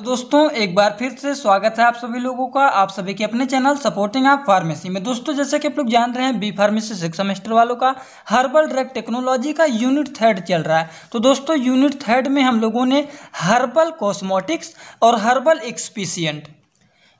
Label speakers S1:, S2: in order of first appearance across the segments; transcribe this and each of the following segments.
S1: दोस्तों एक बार फिर से स्वागत है आप सभी लोगों का आप सभी के अपने चैनल सपोर्टिंग आप फार्मेसी में। दोस्तों जैसे कि आप लोग जान रहे हैं बी फार्मेसी 6 सेमेस्टर वालों का हर्बल ड्रग टेक्नोलॉजी का यूनिट 3 चल रहा है। तो दोस्तों यूनिट 3 में हम लोगों ने हर्बल कॉस्मेटिक्स और हर्बल एक्सपीशियंट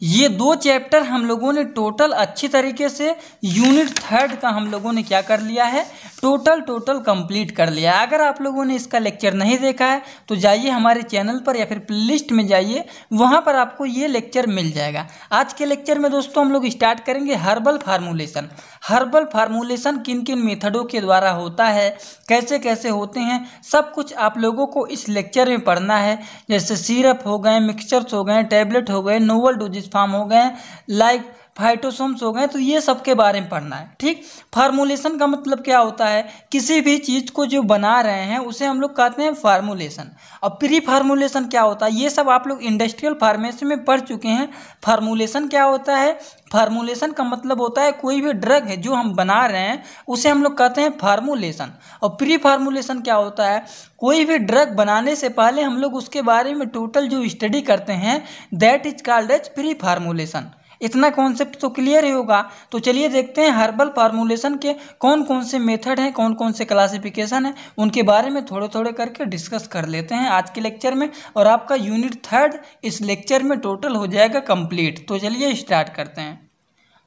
S1: ये दो चैप्टर हम लोगों ने टोटल अच्छी तरीके से यूनिट 3 का हम लोगों ने क्या कर लिया है, टोटल कंप्लीट कर लिया है। अगर आप लोगों ने इसका लेक्चर नहीं देखा है तो जाइए हमारे चैनल पर या फिर प्लेलिस्ट में जाइए, वहाँ पर आपको ये लेक्चर मिल जाएगा। आज के लेक्चर में दोस्तों हम लोग स्टार्ट करेंगे हर्बल फार्मूलेशन। हर्बल फार्मूलेशन किन किन मेथडों के द्वारा होता है, कैसे कैसे होते हैं, सब कुछ आप लोगों को इस लेक्चर में पढ़ना है। जैसे सिरप हो गए, मिक्सचर्स हो गए, टैबलेट हो गए, नोवल डोजेज फॉर्म हो गए, लाइक फाइटोसोम्स हो गए, तो ये सब के बारे में पढ़ना है। ठीक, फार्मूलेशन का मतलब क्या होता है, किसी भी चीज़ को जो बना रहे हैं उसे हम लोग कहते हैं फार्मूलेशन। और प्री फार्मूलेशन क्या होता है, ये सब आप लोग इंडस्ट्रियल फार्मेसी में पढ़ चुके हैं। फार्मूलेशन क्या होता है, फार्मूलेशन का मतलब होता है कोई भी ड्रग है जो हम बना रहे हैं उसे हम लोग कहते हैं फार्मूलेशन। और प्री फार्मूलेशन क्या होता है, कोई भी ड्रग बनाने से पहले हम लोग उसके बारे में टोटल जो स्टडी करते हैं, that is called as pre formulation. इतना कॉन्सेप्ट तो क्लियर ही होगा। तो चलिए देखते हैं हर्बल फार्मूलेशन के कौन कौन से मेथड हैं, कौन कौन से क्लासिफिकेशन है, उनके बारे में थोड़े थोड़े करके डिस्कस कर लेते हैं आज के लेक्चर में। और आपका यूनिट 3 इस लेक्चर में टोटल हो जाएगा कंप्लीट। तो चलिए स्टार्ट करते हैं।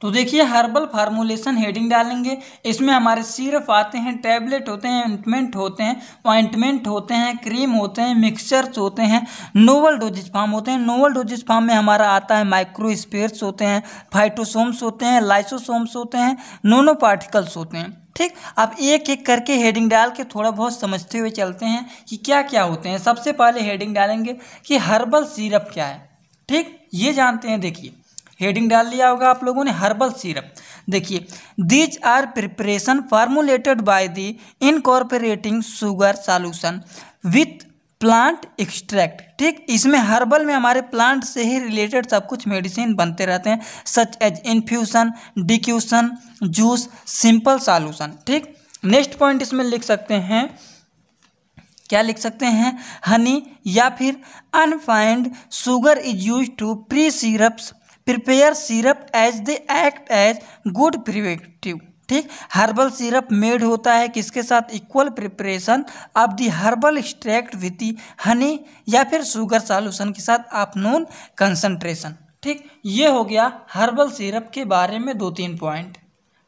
S1: तो देखिए हर्बल फार्मूलेशन हेडिंग डालेंगे, इसमें हमारे सिरप आते हैं, टैबलेट होते हैं, ऑइंटमेंट होते हैं, क्रीम होते हैं, मिक्सचर्स होते हैं, नोवल डोजेज फॉर्म होते हैं। नोवल डोजेज फॉर्म में हमारा आता है माइक्रोस्फीयर्स होते हैं, फाइटोसोम्स होते हैं, लाइसोसोम्स होते हैं, नोनो पार्टिकल्स होते हैं। ठीक, अब एक एक करके हेडिंग डाल के थोड़ा बहुत समझते हुए चलते हैं कि क्या क्या होते हैं। सबसे पहले हेडिंग डालेंगे कि हर्बल सिरप क्या है। ठीक, ये जानते हैं। देखिए हेडिंग डाल लिया होगा आप लोगों ने, हर्बल सिरप। देखिए, these are preparation formulated by the incorporating sugar solution with plant extract. ठीक, इसमें हर्बल में हमारे प्लांट से ही रिलेटेड सब कुछ मेडिसिन बनते रहते हैं, such as infusion, decoction, juice, simple solution. ठीक, नेक्स्ट पॉइंट इसमें लिख सकते हैं, क्या लिख सकते हैं, हनी या फिर unrefined sugar is use to pre syrups prepare syrup as they act as good preventive. ठीक, हर्बल सिरप मेड होता है किसके साथ, equal preparation of the herbal extract with the honey या फिर शुगर सॉल्यूशन के साथ ऑफ नोन कंसंट्रेशन। ठीक, ये हो गया हर्बल सिरप के बारे में 2-3 पॉइंट।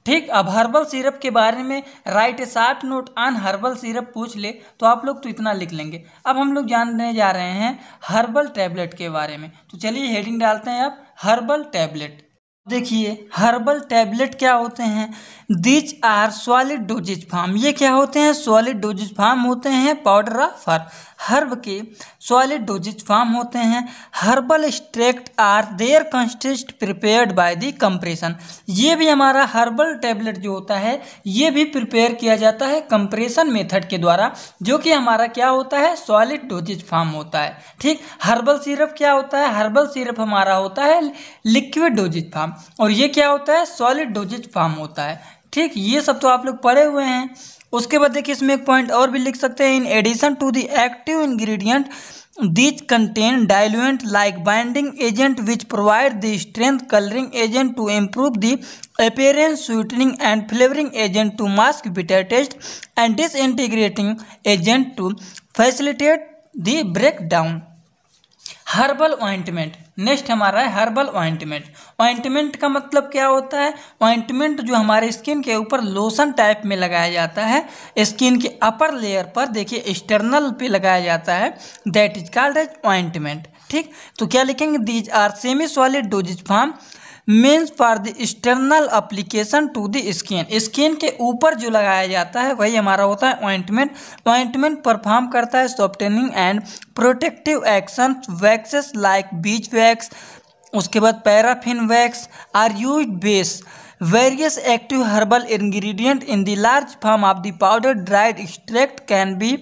S1: ठीक, अब हर्बल सिरप के बारे में right A short note on herbal syrup पूछ ले तो आप लोग तो इतना लिख लेंगे। अब हम लोग जानने जा रहे हैं हर्बल टैबलेट के बारे में। तो चलिए हेडिंग डालते हैं अब हर्बल टैबलेट। देखिए हर्बल टैबलेट क्या होते हैं, these are solid dosage form. ये क्या होते हैं, सॉलिड डोजेज फॉर्म होते हैं पाउडर ऑफ हर्ब के सॉलिड डोजेज फॉर्म होते हैं। Herbal extract are there consist prepared by the compression. ये भी हमारा हर्बल टैबलेट जो होता है ये भी प्रिपेयर किया जाता है कंप्रेशन मेथड के द्वारा, जो कि हमारा क्या होता है, सॉलिड डोजेज फॉर्म होता है। ठीक, हर्बल सिरप क्या होता है, हर्बल सिरप हमारा होता है लिक्विड डोजेज फॉर्म, और ये क्या होता है, सॉलिड डोजेज फॉर्म होता है। ठीक, ये सब तो आप लोग पढ़े हुए हैं। उसके बाद देखिए इसमें एक पॉइंट और भी लिख सकते हैं, in addition to the active ingredient these contain diluent like binding agent which provide the strength, colouring agent to improve the appearance, sweetening and flavouring agent to mask bitter taste and disintegrating agent to facilitate the break down. Herbal ointment, next हमारा है herbal ointment. Ointment का मतलब क्या होता है, ointment जो हमारे skin के ऊपर लोशन टाइप में लगाया जाता है, स्किन के अपर लेयर पर देखिए एक्सटर्नल पे लगाया जाता है, that is called as ointment. ठीक, तो क्या लिखेंगे, these are semi solid dosage form means for the external application to the skin. Skin के ऊपर जो लगाया जाता है वही हमारा होता है ऑइंटमेंट। ऑइंटमेंट परफॉर्म करता है softening and protective action waxes like bees wax, उसके बाद paraffin wax are used base various active herbal ingredient in the large form of the powder dried extract can be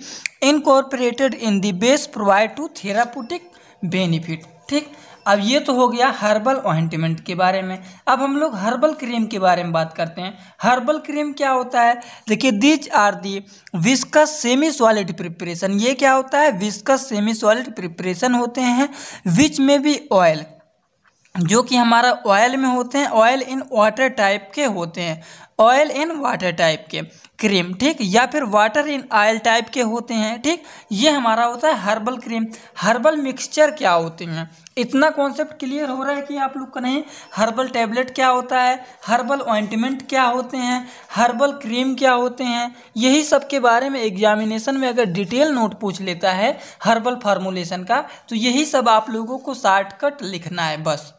S1: incorporated in the base provide to therapeutic benefit. ठीक, अब ये तो हो गया herbal ointment के बारे में। अब हम लोग हर्बल क्रीम के बारे में बात करते हैं। हर्बल क्रीम क्या होता है? देखिए, these are the viscous semi solid preparation. ये क्या होता है? विस्कस सेमी सॉलिड प्रिपरेशन होते हैं विच में भी ऑयल, जो कि हमारा ऑयल में होते हैं, ऑयल इन वाटर टाइप के होते हैं, ऑयल इन वाटर टाइप के क्रीम, ठीक, या फिर वाटर इन ऑयल टाइप के होते हैं, ठीक। ये हमारा होता है हर्बल क्रीम। हर्बल मिक्सचर क्या होते हैं? इतना कॉन्सेप्ट क्लियर हो रहा है कि आप लोग का नहीं? हर्बल टैबलेट क्या होता है, हर्बल ऑइंटमेंट क्या होते हैं, हर्बल क्रीम क्या होते हैं, यही सब के बारे में एग्जामिनेशन में अगर डिटेल नोट पूछ लेता है हर्बल फार्मूलेशन का, तो यही सब आप लोगों को शॉर्टकट लिखना है, बस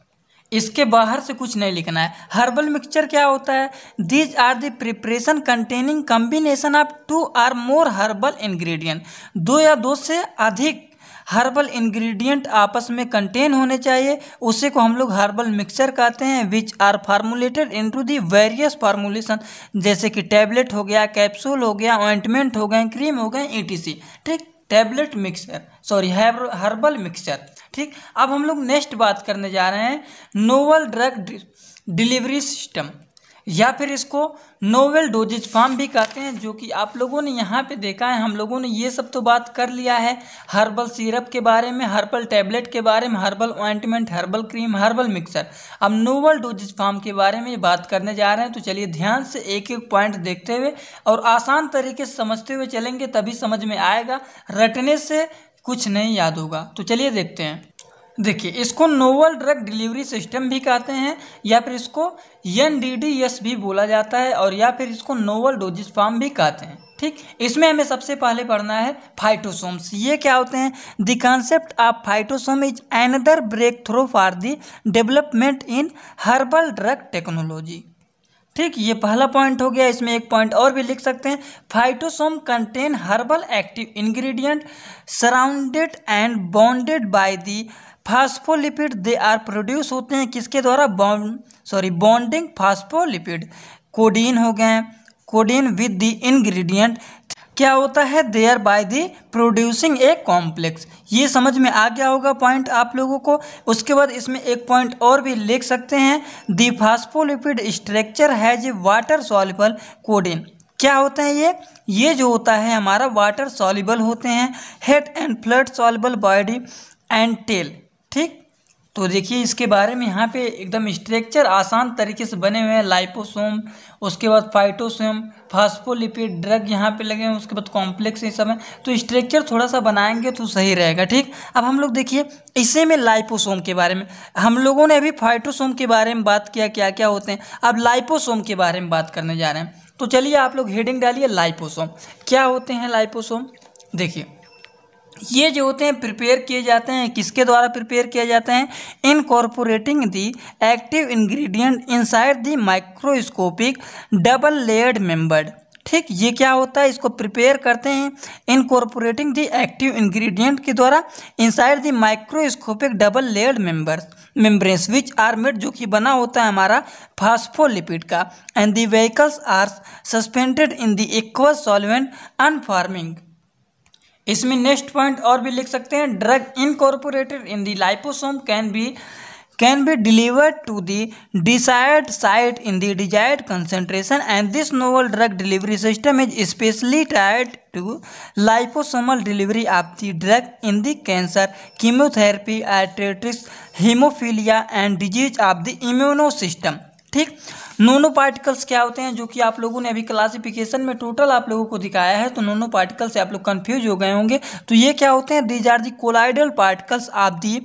S1: इसके बाहर से कुछ नहीं लिखना है। हर्बल मिक्सचर क्या होता है? These are the preparation containing combination of 2 or more herbal ingredient. 2 या 2 से अधिक हर्बल इंग्रेडिएंट आपस में कंटेन होने चाहिए, उसी को हम लोग हर्बल मिक्सचर कहते हैं। Which are formulated into the various formulation, जैसे कि टैबलेट हो गया, कैप्सूल हो गया, ऑइंटमेंट हो गए, क्रीम हो गए, ETC, ठीक। Tablet mixture, sorry herbal mixture, ठीक। अब हम लोग नेक्स्ट बात करने जा रहे हैं नोवल ड्रग डिलीवरी सिस्टम, या फिर इसको नोवेल डोजेज फॉर्म भी कहते हैं, जो कि आप लोगों ने यहाँ पे देखा है। हम लोगों ने ये सब तो बात कर लिया है हर्बल सिरप के बारे में, हर्बल टैबलेट के बारे में, herbal ointment, herbal cream, herbal mixer. अब नोवेल डोजेज फॉर्म के बारे में बात करने जा रहे हैं, तो चलिए ध्यान से एक एक पॉइंट देखते हुए और आसान तरीके से समझते हुए चलेंगे, तभी समझ में आएगा, रटने से कुछ नहीं याद होगा। तो चलिए देखते हैं। देखिए, इसको नोवल ड्रग डिलीवरी सिस्टम भी कहते हैं, या फिर इसको NDDS भी बोला जाता है, और या फिर इसको नोवल डोजेज फॉर्म भी कहते हैं, ठीक। इसमें हमें सबसे पहले पढ़ना है फाइटोसोम्स। ये क्या होते हैं? The concept of phytosome is another breakthrough for the development in herbal drug technology, ठीक। ये पहला पॉइंट हो गया। इसमें एक पॉइंट और भी लिख सकते हैं, phytosome contain herbal active ingredient surrounded and bonded by the phospholipid. They are produce होते हैं किसके द्वारा? Bonding phospholipid. कोडीन हो गए, कोडीन विद द इंग्रेडिएंट क्या होता है? There by the producing a complex. ये समझ में आ गया होगा पॉइंट आप लोगों को। उसके बाद इसमें एक पॉइंट और भी लिख सकते हैं, the phospholipid structure has a water soluble codeine. क्या होता है ये जो होता है हमारा वाटर सॉल्युबल होते हैं, head and flood soluble body and tail, ठीक। तो देखिए इसके बारे में यहाँ पे एकदम स्ट्रक्चर आसान तरीके से बने हुए हैं। लाइपोसोम, उसके बाद फाइटोसोम, फास्फोलिपिड, ड्रग यहाँ पे लगे हैं, उसके बाद कॉम्प्लेक्स, ये सब है। तो स्ट्रक्चर थोड़ा सा बनाएंगे तो सही रहेगा, ठीक। अब हम लोग देखिए इसी में लाइपोसोम के बारे में, हम लोगों ने अभी फाइटोसोम के बारे में बात किया, क्या क्या होते हैं। अब लाइपोसोम के बारे में बात करने जा रहे हैं, तो चलिए आप लोग हेडिंग डालिए लाइपोसोम। क्या होते हैं लाइपोसोम? देखिए, ये जो होते हैं प्रिपेयर किए जाते हैं, किसके द्वारा प्रिपेयर किए जाते हैं? Incorporating the active ingredient inside the microscopic double layered membered, ठीक। ये क्या होता है? इसको प्रिपेयर करते हैं इनकॉर्पोरेटिंग द एक्टिव इंग्रेडिएंट के द्वारा inside the microscopic double layered membranes which are made, जो कि बना होता है हमारा फास्फोलिपिड का, and the vehicles are suspended in the aqueous solvent unforming. इसमें नेक्स्ट पॉइंट और भी लिख सकते हैं, drug incorporated in the liposome can be delivered to the desired site in the desired concentration, and this novel drug delivery system is especially tied to liposomal delivery of the drug in the cancer, chemotherapy, arthritis, hemophilia and disease of the immune system, ठीक। नोनो particles क्या होते हैं, जो कि आप लोगों ने अभी क्लासिफिकेशन में टोटल आप लोगों को दिखाया है, तो नोनो पार्टिकल से आप लोग कंफ्यूज हो गए होंगे। तो ये क्या होते हैं? These are the colloidal particles of the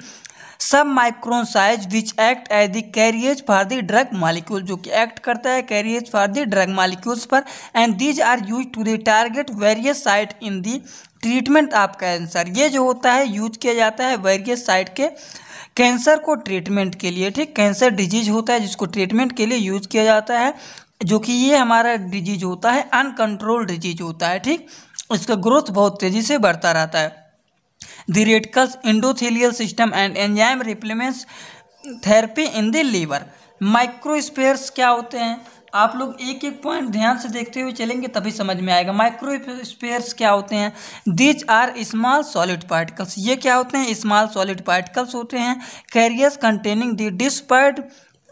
S1: sub micron size which act as the carriage for the drug molecule, जो कि एक्ट करता है carriage for the drug molecules पर, and these are use to the target various site in the treatment of cancer. ये जो होता है use किया जाता है वेरियस साइट के कैंसर को ट्रीटमेंट के लिए, ठीक। कैंसर डिजीज होता है जिसको ट्रीटमेंट के लिए यूज किया जाता है, जो कि ये हमारा डिजीज होता है अनकंट्रोल्ड डिजीज होता है, ठीक। इसका ग्रोथ बहुत तेजी से बढ़ता रहता है। The reticles endothelial system and enzyme replacements therapy in the liver. Microspheres क्या होते हैं? आप लोग एक एक पॉइंट ध्यान से देखते हुए चलेंगे तभी समझ में आएगा। माइक्रोस्फीयर्स क्या होते हैं? These are small solid particles. ये क्या होते हैं? स्मॉल सॉलिड पार्टिकल्स होते हैं। Carriers containing the dispersed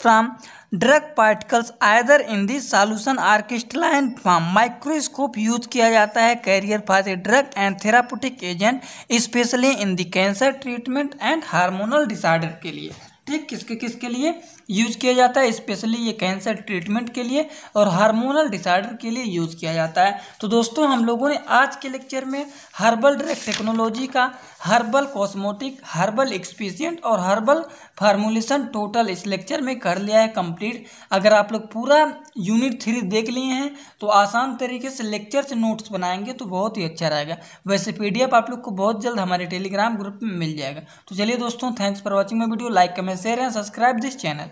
S1: from drug particles either in the solution or crystalline form. Microscope use किया जाता है carrier for a drug and therapeutic agent specially in the cancer treatment and hormonal disorder के लिए। ठीक, किसके लिए use किया जाता है? स्पेशली ये कैंसर ट्रीटमेंट के लिए और हार्मोनल डिसऑर्डर के लिए यूज किया जाता है। तो दोस्तों हम लोगों ने आज के लेक्चर में हर्बल ड्रग टेक्नोलॉजी का हर्बल कॉस्मेटिक, हर्बल एक्सपीशियंट और हर्बल फार्मूलेशन टोटल इस लेक्चर में कर लिया है कंप्लीट। अगर आप लोग पूरा यूनिट 3 देख लिए हैं तो आसान तरीके से लेक्चर से नोट्स बनाएंगे तो बहुत ही अच्छा रहेगा। वैसे PDF आप लोग को बहुत जल्द हमारे टेलीग्राम ग्रुप में मिल जाएगा। तो चलिए दोस्तों, thanks for watching my video. Like comment share and subscribe this channel.